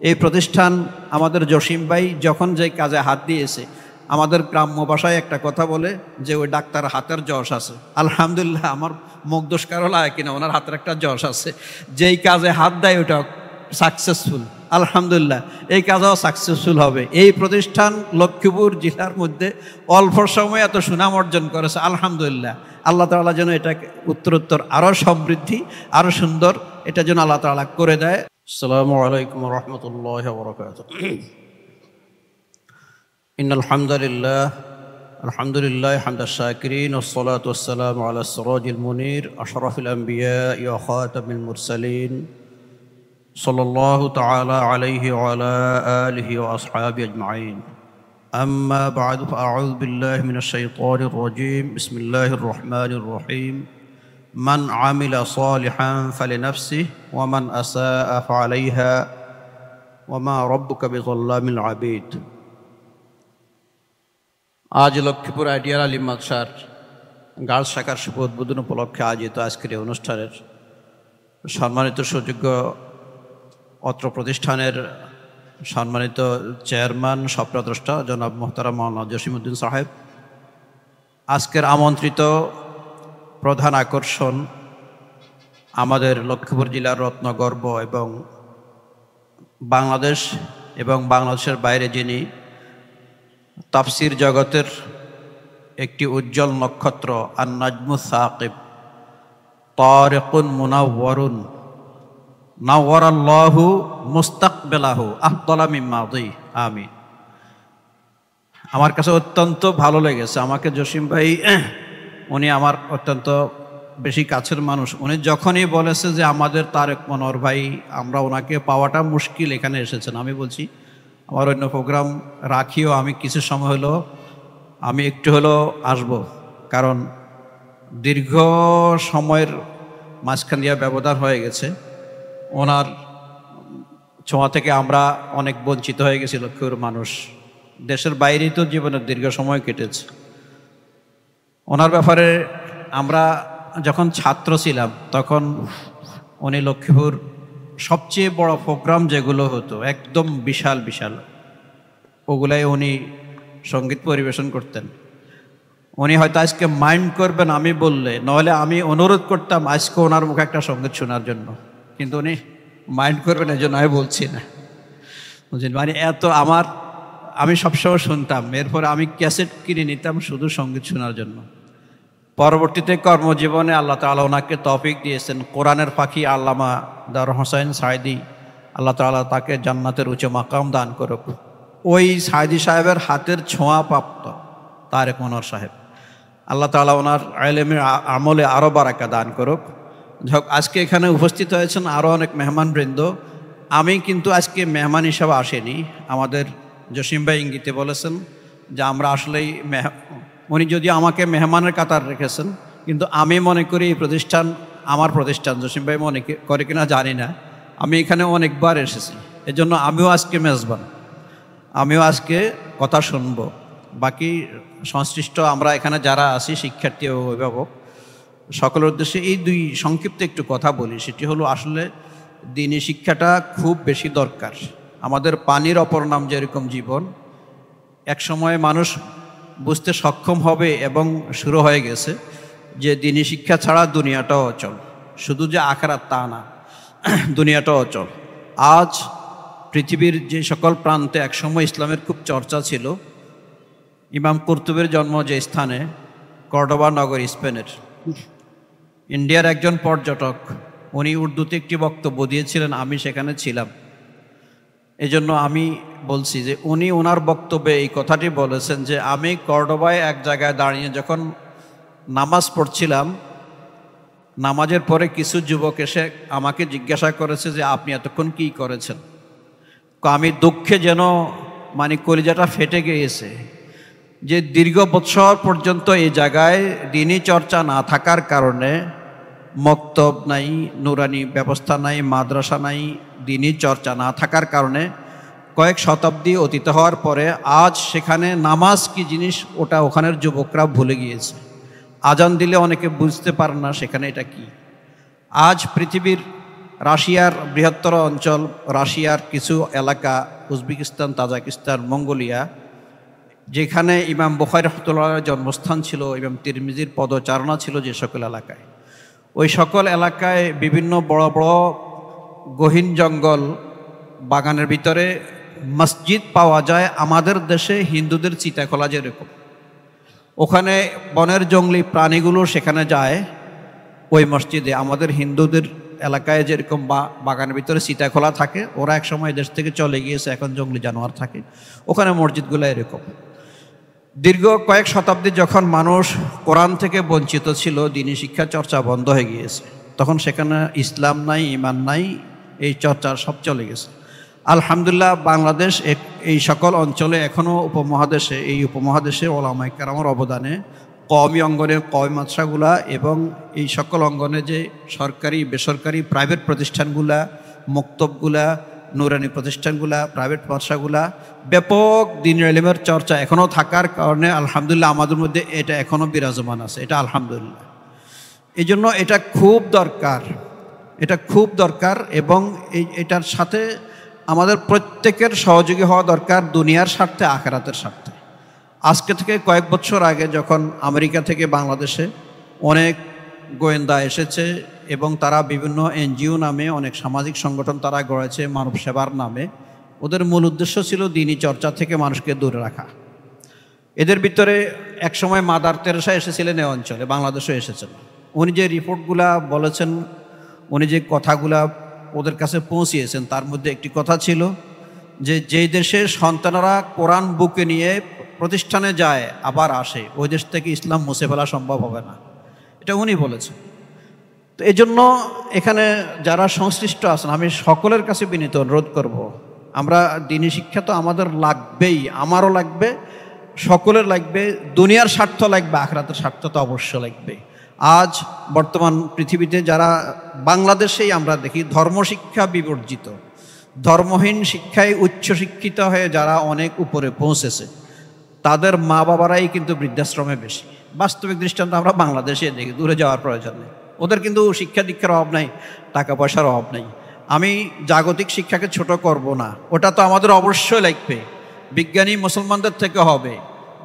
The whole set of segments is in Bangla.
এই প্রতিষ্ঠান আমাদের জসিম ভাই যখন যে কাজে হাত দিয়েছে, আমাদের গ্রাম্য ভাষায় একটা কথা বলে যে ওই ডাক্তার হাতের যশ আছে। আলহামদুলিল্লাহ, আমার মুখ দোষ কারো লাগে কিনা, ওনার হাতের একটা যশ আছে। যেই কাজে হাত দেয় ওটা সাকসেসফুল। আলহামদুলিল্লাহ, এই কাজও সাকসেসফুল হবে। এই প্রতিষ্ঠান লক্ষ্মীপুর জেলার মধ্যে অল্প সময়ে এত সুনাম অর্জন করেছে। আলহামদুলিল্লাহ, আল্লাহ তাআলা যেন এটাকে উত্তরোত্তর আরও সমৃদ্ধি, আরও সুন্দর এটা যেন আল্লাহ তাআলা করে দেয়। আসসালামু আলাইকুম ওয়া রাহমাতুল্লাহি ওয়া বারাকাতুহু। ইন্নাল হামদুলিল্লাহ হামদাশ শাকিরিন ওয়াস সালাতু ওয়াস সালামু আলা সিরাজিল মুনির আশরাফিল আমবিয়া ওয়া খাতামিল মুরসালিন সাল্লাল্লাহু তাআলা আলাইহি ওয়া আলা আলিহি ওয়া আসহাবিহি আজমাইন। আম্মা বা'দু ফাআউযু বিল্লাহি মিনাশ শাইতানির রাজীম। বিসমিল্লাহির রহমানির রহিম। মান আমিলা সালিহান ফালিনাফসিহি ওয়া মান আসাআ ফাআলাইহা ওয়া মা রাব্বুকা বিযাল্লামিল আবিদ। আজ লক্ষ্মীপুর আইডিয়াল আলিম মাদ্রাসার গার্লস শাখার শুভ উদ্বোধন উপলক্ষে আয়োজিত আজকের এই অনুষ্ঠানের সম্মানিত সুযোগ্য অত্র প্রতিষ্ঠানের সম্মানিত চেয়ারম্যান স্বপ্নদ্রষ্টা জনাব মোহতারাম মাওলানা জসিমউদ্দিন সাহেব, আজকের আমন্ত্রিত প্রধান আকর্ষণ আমাদের লক্ষ্মীপুর জেলার রত্নগর্ব এবং বাংলাদেশ এবং বাংলাদেশের বাইরে যিনি তাফসির জগতের একটি উজ্জ্বল নক্ষত্র আন-নাজমুস সাকিব তারিকুন মুনাওয়ারুন নাওয়ারাল্লাহু মুস্তাকবিলাহু আফদালা মিম্মা মাদি। আমিন। আমার কাছে অত্যন্ত ভালো লেগেছে। আমাকে জসিম ভাই, উনি আমার অত্যন্ত বেশি কাছের মানুষ। উনি যখনই বলেছে যে আমাদের তারেক মনোহর ভাই, আমরা ওনাকে পাওয়াটা মুশকিল, এখানে এসেছেন, আমি বলছি আমার অন্য প্রোগ্রাম রাখিও, আমি কিছু সময় হলো আমি একটু হলো আসব, কারণ দীর্ঘ সময়ের মাঝখান দিয়ে ব্যবধান হয়ে গেছে। ওনার ছোঁয়া থেকে আমরা অনেক বঞ্চিত হয়ে গেছি লক্ষ্মীপুর মানুষ। দেশের বাইরেই তো জীবনের দীর্ঘ সময় কেটেছে। ওনার ব্যাপারে আমরা যখন ছাত্র ছিলাম তখন উনি লক্ষ্মীপুর সবচেয়ে বড় প্রোগ্রাম যেগুলো হতো একদম বিশাল বিশাল, ওগুলাই উনি সঙ্গীত পরিবেশন করতেন। উনি হয়তো আজকে মাইন্ড করবেন আমি বললে, নইলে আমি অনুরোধ করতাম আজকে ওনার মুখে একটা সঙ্গীত শোনার জন্য, কিন্তু উনি মাইন্ড করবেন এই জন্য আমি বলছি না, বুঝলেন। মানে এত আমি সবসময় শুনতাম, এরপরে আমি ক্যাসেট কিনে নিতাম শুধু সঙ্গীত শোনার জন্য। পরবর্তীতে কর্মজীবনে আল্লাহ তাআলা ওনাকে তৌফিক দিয়েছেন। কোরআনের পাখি আল্লামা দার হোসেন সাইদি, আল্লাহ তাআলা তাকে জান্নাতের উচ্চ মাকাম দান করুক। ওই সাইদি সাহেবের হাতের ছোঁয়া প্রাপ্ত তারেক মনোহর সাহেব, আল্লাহ তাআলা ওনার ইলমে আমলে আরও বারাকা দান করুক। আজকে এখানে উপস্থিত হয়েছেন আরও অনেক মেহমানবৃন্দ। আমি কিন্তু আজকে মেহমান হিসাবে আসেনি। আমাদের জসিম ভাই ইঙ্গিতে বলেছেন যে আমরা আসলেই উনি যদিও আমাকে মেহমানের কাতার রেখেছেন, কিন্তু আমি মনে করি এই প্রতিষ্ঠান আমার প্রতিষ্ঠান। জসিম ভাই মনে করে কিনা জানি না, আমি এখানে অনেকবার এসেছি, এজন্য আমিও আজকে মেজবান, আমিও আজকে কথা শুনব। বাকি সংশ্লিষ্ট আমরা এখানে যারা আছি শিক্ষার্থী ও অভিভাবক সকলের উদ্দেশ্যে এই দুই সংক্ষিপ্ত একটু কথা বলি। সেটি হলো আসলে দ্বীনি শিক্ষাটা খুব বেশি দরকার। আমাদের পানির অপর নাম যেরকম জীবন, এক সময় মানুষ বুঝতে সক্ষম হবে এবং শুরু হয়ে গেছে যে দ্বীনি শিক্ষা ছাড়া দুনিয়াটাও অচল। শুধু যে আখিরাত তা না, দুনিয়াটাও অচল। আজ পৃথিবীর যে সকল প্রান্তে একসময় ইসলামের খুব চর্চা ছিল, ইমাম কুরতুবীর জন্ম যে স্থানে কর্ডোবা নগর স্পেনের, ইন্ডিয়ার একজন পর্যটক উনি উর্দুতে একটি বক্তব্য দিয়েছিলেন, আমি সেখানে ছিলাম। এজন্য আমি বলছি যে উনি ওনার বক্তব্যে এই কথাটি বলেছেন যে আমি কর্ডোবায় এক জায়গায় দাঁড়িয়ে যখন নামাজ পড়ছিলাম, নামাজের পরে কিছু যুবক এসে আমাকে জিজ্ঞাসা করেছে যে আপনি এতক্ষণ কী করেছেন। আমি দুঃখে যেন মানে কলিজাটা ফেটে গিয়েছে যে দীর্ঘ বছর পর্যন্ত এই জায়গায় দ্বীনি চর্চা না থাকার কারণে, মক্তব নাই, নুরানি ব্যবস্থা নাই, মাদ্রাসা নাই, দ্বীনি চর্চা না থাকার কারণে কয়েক শতাব্দী অতীত হওয়ার পরে আজ সেখানে নামাজ কি জিনিস ওটা ওখানের যুবকরা ভুলে গিয়েছে। আজান দিলে অনেকে বুঝতে পারে না সেখানে এটা কি। আজ পৃথিবীর রাশিয়ার বৃহত্তর অঞ্চল, রাশিয়ার কিছু এলাকা, উজবেকিস্তান, তাজিকিস্তান, মঙ্গোলিয়া, যেখানে ইমাম বুখারী রাহমাতুল্লাহর জন্মস্থান ছিল, ইমাম তিরমিজির পদচারণা ছিল যে সকল এলাকায়, ওই সকল এলাকায় বিভিন্ন বড় বড় গহীন জঙ্গল বাগানের ভিতরে মসজিদ পাওয়া যায়। আমাদের দেশে হিন্দুদের চিতাখোলা যেরকম, ওখানে বনের জঙ্গলি প্রাণীগুলো সেখানে যায় ওই মসজিদে। আমাদের হিন্দুদের এলাকায় যেরকম বাগানের ভিতরে চিতাখোলা থাকে, ওরা এক সময় দেশ থেকে চলে গিয়েছে, এখন জঙ্গলি জানোয়ার থাকে, ওখানে মসজিদগুলো এরকম। দীর্ঘ কয়েক শতাব্দী যখন মানুষ কোরআন থেকে বঞ্চিত ছিল, দ্বীনি শিক্ষা চর্চা বন্ধ হয়ে গিয়েছে, তখন সেখানে ইসলাম নাই, ঈমান নাই, এই চর্চা সব চলে গেছে। আলহামদুলিল্লাহ বাংলাদেশ এই সকল অঞ্চলে এখনও এই উপমহাদেশে ওলামায়ে কেরামের অবদানে কওমি অঙ্গনে কওমি মাদ্রাসাগুলা এবং এই সকল অঙ্গনে যে সরকারি বেসরকারি প্রাইভেট প্রতিষ্ঠানগুলা, মক্তবগুলা, নুরানি প্রতিষ্ঠানগুলা, প্রাইভেট মাদ্রাসাগুলা, ব্যাপক দ্বীনের ইলমের চর্চা এখনও থাকার কারণে আলহামদুলিল্লাহ আমাদের মধ্যে এটা এখনও বিরাজমান আছে। এটা আলহামদুলিল্লাহ, এই জন্য এটা খুব দরকার এবং এটার সাথে আমাদের প্রত্যেকের সহযোগী হওয়া দরকার, দুনিয়ার স্বার্থে, আখিরাতের স্বার্থে। আজকে থেকে কয়েক বছর আগে যখন আমেরিকা থেকে বাংলাদেশে অনেক গোয়েন্দা এসেছে এবং তারা বিভিন্ন এনজিও নামে অনেক সামাজিক সংগঠন তারা গড়েছে মানব সেবার নামে, ওদের মূল উদ্দেশ্য ছিল দ্বীনি চর্চা থেকে মানুষকে দূরে রাখা। এদের ভিতরে একসময় মাদার তেরেসা এসেছিলেন এ অঞ্চলে, বাংলাদেশেও এসেছেন। উনি যে রিপোর্টগুলা বলেছেন, উনি যে কথাগুলা ওদের কাছে পৌঁছিয়েছেন, তার মধ্যে একটি কথা ছিল যে যেই দেশের সন্তানেরা কোরআন বুকে নিয়ে প্রতিষ্ঠানে যায় আবার আসে, ওই দেশ থেকে ইসলাম মুছে ফেলা সম্ভব হবে না, এটা উনি বলেছেন। তো এই জন্য এখানে যারা সংশ্লিষ্ট আছেন, আমি সকলের কাছে বিনীত অনুরোধ করব, আমরা দ্বীনি শিক্ষা তো আমাদের লাগবেই, আমারও লাগবে, সকলের লাগবে, দুনিয়ার স্বার্থ লাগবে, আখিরাতের স্বার্থ তো অবশ্য লাগবে। আজ বর্তমান পৃথিবীতে যারা, বাংলাদেশেই আমরা দেখি ধর্মশিক্ষা বিবর্জিত, ধর্মহীন শিক্ষায় উচ্চশিক্ষিত হয়ে যারা অনেক উপরে পৌঁছেছে, তাদের মা বাবারাই কিন্তু বৃদ্ধাশ্রমে বেশি। বাস্তবিক দৃষ্টান্ত আমরা বাংলাদেশে দেখি, দূরে যাওয়ার প্রয়োজন নেই। ওদের কিন্তু শিক্ষা দীক্ষার অভাব নাই, টাকা পয়সার অভাব নেই। আমি জাগতিক শিক্ষাকে ছোট করব না, ওটা তো আমাদের অবশ্যই লাগবে। বিজ্ঞানী মুসলমানদের থেকে হবে,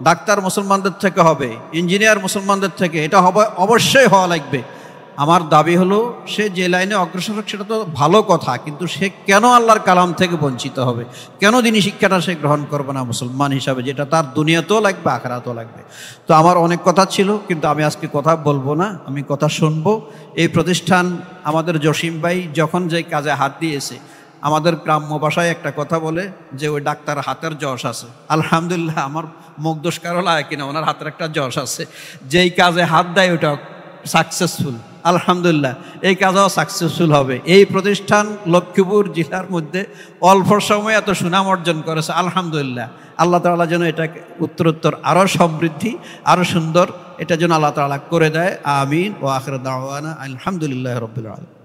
ডাক্তার মুসলমানদের থেকে হবে, ইঞ্জিনিয়ার মুসলমানদের থেকে, এটা হবে, অবশ্যই হওয়া লাগবে। আমার দাবি হলো সে যে লাইনে অগ্রসর হোক সেটা তো ভালো কথা, কিন্তু সে কেন আল্লাহর কালাম থেকে বঞ্চিত হবে? কেন দ্বীনি শিক্ষাটা সে গ্রহণ করবে না মুসলমান হিসাবে, যেটা তার দুনিয়াতেও লাগবে, আখিরাতেও লাগবে? তো আমার অনেক কথা ছিল, কিন্তু আমি আজকে কথা বলবো না, আমি কথা শুনবো। এই প্রতিষ্ঠান আমাদের জসিম ভাই যখন যে কাজে হাত দিয়েছে, আমাদের গ্রাম্য ভাষায় একটা কথা বলে যে ওই ডাক্তার হাতের যশ আছে। আলহামদুলিল্লাহ, আমার মুখ দোষ কারো লাগে কিনা, ওনার হাতের একটা যশ আছে, যেই কাজে হাত দেয় ওটা সাকসেসফুল। আলহামদুলিল্লাহ, এই কাজও সাকসেসফুল হবে। এই প্রতিষ্ঠান লক্ষ্মীপুর জেলার মধ্যে অল্প সময়ে এত সুনাম অর্জন করেছে। আলহামদুলিল্লাহ, আল্লাহ তাআলা যেন এটাকে উত্তরোত্তর আরও সমৃদ্ধি, আরও সুন্দর, এটা যেন আল্লাহ তাআলা করে দেয়। আমিন। ওয়া আখিরু দাওয়ানা আলহামদুলিল্লাহি রাব্বিল আলামিন।